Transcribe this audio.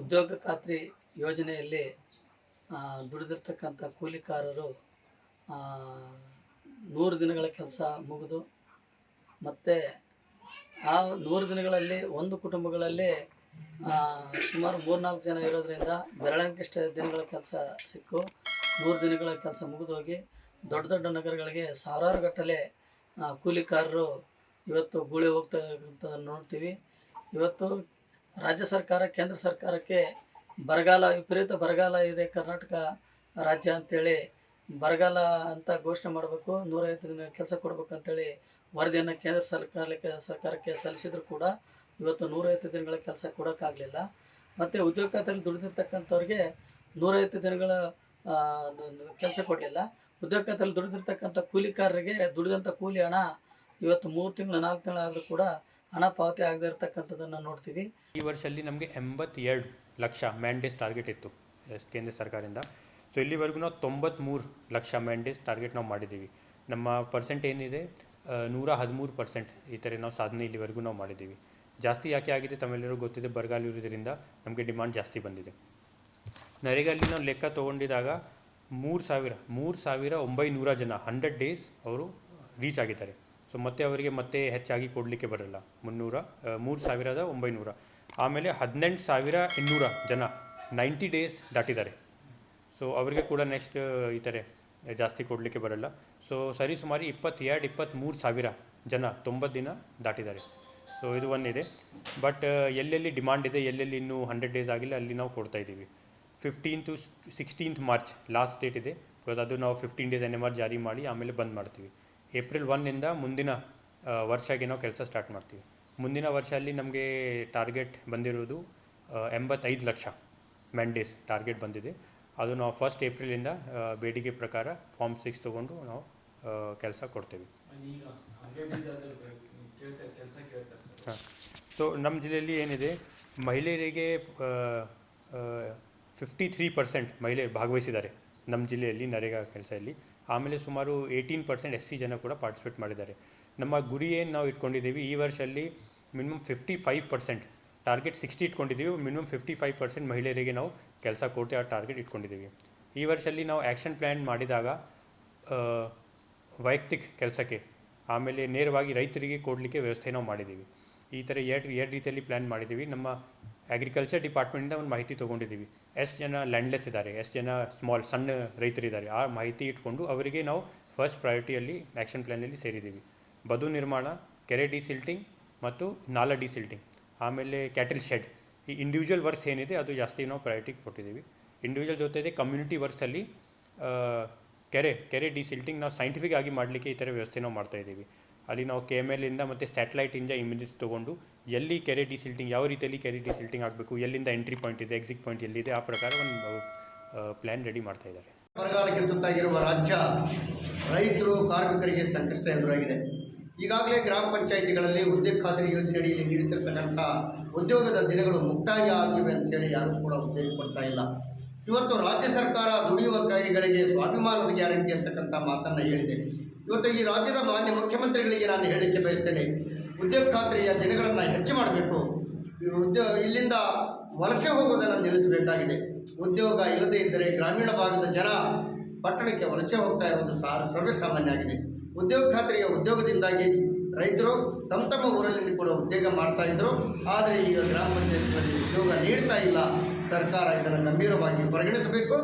ಉದ್ಯೋಗ ಖಾತ್ರಿ ಯೋಜನೆಯಲ್ಲಿ ದುಡಿದಿರ್ತಕ್ಕಂಥ ಕೂಲಿಕಾರರು 100 ದಿನಗಳ ಕೆಲಸ ಮುಗಿದು ಮತ್ತು ಆ 100 ದಿನಗಳಲ್ಲಿ ಒಂದು ಕುಟುಂಬಗಳಲ್ಲಿ ಸುಮಾರು 3-4 ಜನ ಇರೋದರಿಂದ ಬೆರಳೆಣಿಕೆಯಷ್ಟು ದಿನಗಳ ಕೆಲಸ ಸಿಕ್ಕು 100 ದಿನಗಳ ಕೆಲಸ ಮುಗಿದೋಗಿ ದೊಡ್ಡ ದೊಡ್ಡ ನಗರಗಳಿಗೆ ಸಾವಿರಾರು ಗಟ್ಟಲೆ ಕೂಲಿಕಾರರು ಇವತ್ತು ಗೂಳಿ ಹೋಗ್ತಕ್ಕಂಥದ್ದನ್ನು ನೋಡ್ತೀವಿ. ಇವತ್ತು ರಾಜ್ಯ ಸರ್ಕಾರ ಕೇಂದ್ರ ಸರ್ಕಾರಕ್ಕೆ ಬರಗಾಲ, ವಿಪರೀತ ಬರಗಾಲ ಇದೆ ಕರ್ನಾಟಕ ರಾಜ್ಯ ಅಂಥೇಳಿ ಬರಗಾಲ ಅಂತ ಘೋಷಣೆ ಮಾಡಬೇಕು, 150 ದಿನ ಕೆಲಸ ಕೊಡಬೇಕು ಅಂಥೇಳಿ ವರದಿಯನ್ನು ಕೇಂದ್ರ ಸರ್ಕಾರಕ್ಕೆ ಸಲ್ಲಿಸಿದ್ರು ಕೂಡ ಇವತ್ತು 150 ದಿನಗಳ ಕೆಲಸ ಕೊಡೋಕ್ಕಾಗಲಿಲ್ಲ. ಮತ್ತು ಉದ್ಯೋಗ ಖಾತ್ರಿಯಲ್ಲಿ ದುಡಿದಿರ್ತಕ್ಕಂಥವ್ರಿಗೆ 150 ದಿನಗಳ ಕೆಲಸ ಕೊಡಲಿಲ್ಲ. ಉದ್ಯೋಗ ಖಾತ್ರಿಯಲ್ಲಿ ದುಡಿದಿರ್ತಕ್ಕಂಥ ಕೂಲಿಕಾರರಿಗೆ ದುಡಿದಂಥ ಕೂಲಿ ಹಣ ಇವತ್ತು 3 ತಿಂಗಳು 4 ತಿಂಗಳು ಆದರೂ ಕೂಡ ಹಣ ಪಾವತಿ ಆಗದೇ ಇರತಕ್ಕಂಥದ್ದನ್ನು ನೋಡ್ತೀವಿ. ಈ ವರ್ಷದಲ್ಲಿ ನಮಗೆ 82 ಲಕ್ಷ ಮ್ಯಾಂಡೇಸ್ ಟಾರ್ಗೆಟ್ ಇತ್ತು ಕೇಂದ್ರ ಸರ್ಕಾರದಿಂದ. ಸೊ ಇಲ್ಲಿವರೆಗೂ ನಾವು 93 ಲಕ್ಷ ಮ್ಯಾಂಡೇಸ್ ಟಾರ್ಗೆಟ್ ನಾವು ಮಾಡಿದ್ದೀವಿ. ನಮ್ಮ ಪರ್ಸೆಂಟ್ ಏನಿದೆ 113% ಈ ಥರ ನಾವು ಸಾಧನೆ ಇಲ್ಲಿವರೆಗೂ ನಾವು ಮಾಡಿದ್ದೀವಿ. ಜಾಸ್ತಿ ಯಾಕೆ ಆಗಿದೆ ತಮ್ಮೆಲ್ಲರೂ ಗೊತ್ತಿದೆ, ಬರಗಾಲ ಇರೋದ್ರಿಂದ ನಮಗೆ ಡಿಮಾಂಡ್ ಜಾಸ್ತಿ ಬಂದಿದೆ. ನರೇಗಾಲಿ ನಾವು ಲೆಕ್ಕ ತೊಗೊಂಡಿದಾಗ 3,900 ಜನ 100 ಡೇಸ್ ಅವರು ರೀಚ್ ಆಗಿದ್ದಾರೆ. ಸೊ ಮತ್ತೆ ಅವರಿಗೆ ಮತ್ತೆ ಹೆಚ್ಚಾಗಿ ಕೊಡಲಿಕ್ಕೆ ಬರಲ್ಲ, 3,900. ಆಮೇಲೆ 18,800 ಜನ 90 ಡೇಸ್ ದಾಟಿದ್ದಾರೆ. ಸೊ ಅವರಿಗೆ ಕೂಡ ನೆಕ್ಸ್ಟ್ ಈ ಥರ ಜಾಸ್ತಿ ಕೊಡಲಿಕ್ಕೆ ಬರಲ್ಲ. ಸೊ ಸರಿ ಸುಮಾರು 22-23 ಸಾವಿರ ಜನ 90 ದಿನ ದಾಟಿದ್ದಾರೆ. ಸೊ ಇದು ಒಂದಿದೆ. ಬಟ್ ಎಲ್ಲೆಲ್ಲಿ ಡಿಮಾಂಡ್ ಇದೆ, ಎಲ್ಲೆಲ್ಲಿ ಇನ್ನೂ 100 ಡೇಸ್ ಆಗಿಲ್ಲ, ಅಲ್ಲಿ ನಾವು ಕೊಡ್ತಾಯಿದ್ದೀವಿ. 15 to 16 ಮಾರ್ಚ್ ಲಾಸ್ಟ್ ಡೇಟ್ ಇದೆ. ಬಿಕಾಸ್ ಅದು ನಾವು 15 ಡೇಸ್ NMR ಜಾರಿ ಮಾಡಿ ಆಮೇಲೆ ಬಂದ್ ಮಾಡ್ತೀವಿ. ಏಪ್ರಿಲ್ 1ಇಂದ ಮುಂದಿನ ವರ್ಷಕ್ಕೆ ನಾವು ಕೆಲಸ ಸ್ಟಾರ್ಟ್ ಮಾಡ್ತೀವಿ. ಮುಂದಿನ ವರ್ಷದಲ್ಲಿ ನಮಗೆ ಟಾರ್ಗೆಟ್ ಬಂದಿರೋದು 85 ಲಕ್ಷ ಮ್ಯಾಂಡೇಸ್ ಟಾರ್ಗೆಟ್ ಬಂದಿದೆ. ಅದು ನಾವು 1 ಏಪ್ರಿಲಿಂದ ಬೇಡಿಕೆ ಪ್ರಕಾರ ಫಾರ್ಮ್ 6 ತೊಗೊಂಡು ನಾವು ಕೆಲಸ ಕೊಡ್ತೇವೆ. ಹಾಂ, ಸೊ ನಮ್ಮ ಜಿಲ್ಲೆಯಲ್ಲಿ ಏನಿದೆ, ಮಹಿಳೆಯರಿಗೆ 53% ಮಹಿಳೆಯರು ಭಾಗವಹಿಸಿದ್ದಾರೆ ನಮ್ಮ ಜಿಲ್ಲೆಯಲ್ಲಿ ನರೇಗಾ ಕೆಲಸದಲ್ಲಿ. ಆಮೇಲೆ ಸುಮಾರು 18% SC ಜನ ಕೂಡ ಪಾರ್ಟಿಸಿಪೇಟ್ ಮಾಡಿದ್ದಾರೆ. ನಮ್ಮ ಗುರಿ ಏನು ನಾವು ಇಟ್ಕೊಂಡಿದ್ದೀವಿ, ಈ ವರ್ಷದಲ್ಲಿ ಮಿನಿಮಮ್ 55%, ಟಾರ್ಗೆಟ್ 60 ಇಟ್ಕೊಂಡಿದ್ದೀವಿ, ಮಿನಿಮಮ್ 55% ಮಹಿಳೆಯರಿಗೆ ನಾವು ಕೆಲಸ ಕೊಟ್ಟು ಆ ಟಾರ್ಗೆಟ್ ಇಟ್ಕೊಂಡಿದ್ದೀವಿ. ಈ ವರ್ಷದಲ್ಲಿ ನಾವು ಆ್ಯಕ್ಷನ್ ಪ್ಲ್ಯಾನ್ ಮಾಡಿದಾಗ ವೈಯಕ್ತಿಕ ಕೆಲಸಕ್ಕೆ ಆಮೇಲೆ ನೇರವಾಗಿ ರೈತರಿಗೆ ಕೊಡಲಿಕ್ಕೆ ವ್ಯವಸ್ಥೆ ನಾವು ಮಾಡಿದ್ದೀವಿ. ಈ ಥರ ಎರಡು ರೀತಿಯಲ್ಲಿ ಪ್ಲ್ಯಾನ್ ಮಾಡಿದ್ದೀವಿ. ನಮ್ಮ ಅಗ್ರಿಕಲ್ಚರ್ ಡಿಪಾರ್ಟ್ಮೆಂಟಿಂದ ಒಂದು ಮಾಹಿತಿ ತೊಗೊಂಡಿದ್ದೀವಿ, ಎಷ್ಟು ಜನ ಲ್ಯಾಂಡ್ಲೆಸ್ ಇದ್ದಾರೆ, ಎಷ್ಟು ಜನ ಸಣ್ಣ ರೈತರಿದ್ದಾರೆ, ಆ ಮಾಹಿತಿ ಇಟ್ಕೊಂಡು ಅವರಿಗೆ ನಾವು ಫಸ್ಟ್ ಪ್ರಯಾರಿಟಿಯಲ್ಲಿ ಆ್ಯಕ್ಷನ್ ಪ್ಲ್ಯಾನಲ್ಲಿ ಸೇರಿದ್ದೀವಿ. ಬದು ನಿರ್ಮಾಣ, ಕೆರೆ ಡಿಸಿಲ್ಟಿಂಗ್ ಮತ್ತು ನಾಲಾ ಡಿಸಿಲ್ಟಿಂಗ್, ಆಮೇಲೆ ಕ್ಯಾಟಲ್ ಶೆಡ್, ಈ ಇಂಡಿವಿಜುವಲ್ ವರ್ಕ್ಸ್ ಏನಿದೆ ಅದು ಜಾಸ್ತಿ ನಾವು ಪ್ರಯಾರಿಟಿ ಕೊಟ್ಟಿದ್ದೀವಿ. ಇಂಡಿವಿಜುವಲ್ ಜೊತೆಗೆ ಕಮ್ಯುನಿಟಿ ವರ್ಕ್ಸಲ್ಲಿ ಕೆರೆ ಡಿಸಿಲ್ಟಿಂಗ್ ನಾವು ಸೈಂಟಿಫಿಕ್ ಆಗಿ ಮಾಡಲಿಕ್ಕೆ ಈ ಥರ ವ್ಯವಸ್ಥೆ ನಾವು ಮಾಡ್ತಾಯಿದ್ದೀವಿ. ಅಲ್ಲಿ ನಾವು KML ಇಂದ ಮತ್ತು ಸ್ಯಾಟಲೈಟಿಂದ ಇಮೇಜಸ್ ತೊಗೊಂಡು ಎಲ್ಲಿ ಕೆರೆ ಡಿಸಿಲ್ಟಿಂಗ್, ಯಾವ ರೀತಿಯಲ್ಲಿ ಕೆರೆ ಡಿಸಿಲ್ಟಿಂಗ್ ಆಗಬೇಕು, ಎಲ್ಲಿಂದ ಎಂಟ್ರಿ ಪಾಯಿಂಟ್ ಇದೆ, ಎಕ್ಸಿಟ್ ಪಾಯಿಂಟ್ ಎಲ್ಲಿದೆ, ಆ ಪ್ರಕಾರ ಒಂದು ಪ್ಲ್ಯಾನ್ ರೆಡಿ ಮಾಡ್ತಾ ಇದ್ದಾರೆ. ಬರಗಾಲಕ್ಕೆ ತುತ್ತಾಗಿರುವ ರಾಜ್ಯ ರೈತರು, ಕಾರ್ಮಿಕರಿಗೆ ಸಂಕಷ್ಟ ಎದುರಾಗಿದೆ. ಈಗಾಗಲೇ ಗ್ರಾಮ ಪಂಚಾಯಿತಿಗಳಲ್ಲಿ ಉದ್ಯೋಗ ಖಾತ್ರಿ ಯೋಜನೆಯಡಿಯಲ್ಲಿ ನೀಡುತ್ತಿರ್ತಕ್ಕಂಥ ಉದ್ಯೋಗದ ದಿನಗಳು ಮುಕ್ತಾಯ ಆಗಿವೆ ಅಂತೇಳಿ ಯಾರೂ ಕೂಡ ಉದ್ಯೋಗ ಕೊಡ್ತಾ ಇಲ್ಲ. ಇವತ್ತು ರಾಜ್ಯ ಸರ್ಕಾರ ದುಡಿಯುವ ಕೈಗಳಿಗೆ ಸ್ವಾಭಿಮಾನದ ಗ್ಯಾರಂಟಿ ಅಂತಕ್ಕಂಥ ಮಾತನ್ನು ಹೇಳಿದೆ. ಇವತ್ತು ಈ ರಾಜ್ಯದ ಮಾನ್ಯ ಮುಖ್ಯಮಂತ್ರಿಗಳಿಗೆ ನಾನು ಹೇಳಲಿಕ್ಕೆ ಬಯಸ್ತೇನೆ, ಉದ್ಯೋಗ ಖಾತ್ರಿಯ ದಿನಗಳನ್ನು ಹೆಚ್ಚು ಮಾಡಬೇಕು. ಇಲ್ಲಿಂದ ವಲಸೆ ಹೋಗೋದನ್ನು ನಿಲ್ಲಿಸಬೇಕಾಗಿದೆ. ಉದ್ಯೋಗ ಇಲ್ಲದೇ ಇದ್ದರೆ ಗ್ರಾಮೀಣ ಭಾಗದ ಜನ ಪಟ್ಟಣಕ್ಕೆ ವಲಸೆ ಹೋಗ್ತಾ ಇರೋದು ಸರ್ವೇಸಾಮಾನ್ಯ ಆಗಿದೆ. ಉದ್ಯೋಗ ಖಾತ್ರಿಯ ಉದ್ಯೋಗದಿಂದಾಗಿ ರೈತರು ತಮ್ಮ ಊರಲ್ಲಿ ಕೂಡ ಉದ್ಯೋಗ ಮಾಡ್ತಾ ಇದ್ದರು. ಆದರೆ ಈಗ ಗ್ರಾಮ ಪಂಚಾಯತ್ಗಳಲ್ಲಿ ಉದ್ಯೋಗ ನೀಡ್ತಾ ಇಲ್ಲ. ಸರ್ಕಾರ ಇದನ್ನು ಗಂಭೀರವಾಗಿ ಪರಿಗಣಿಸಬೇಕು.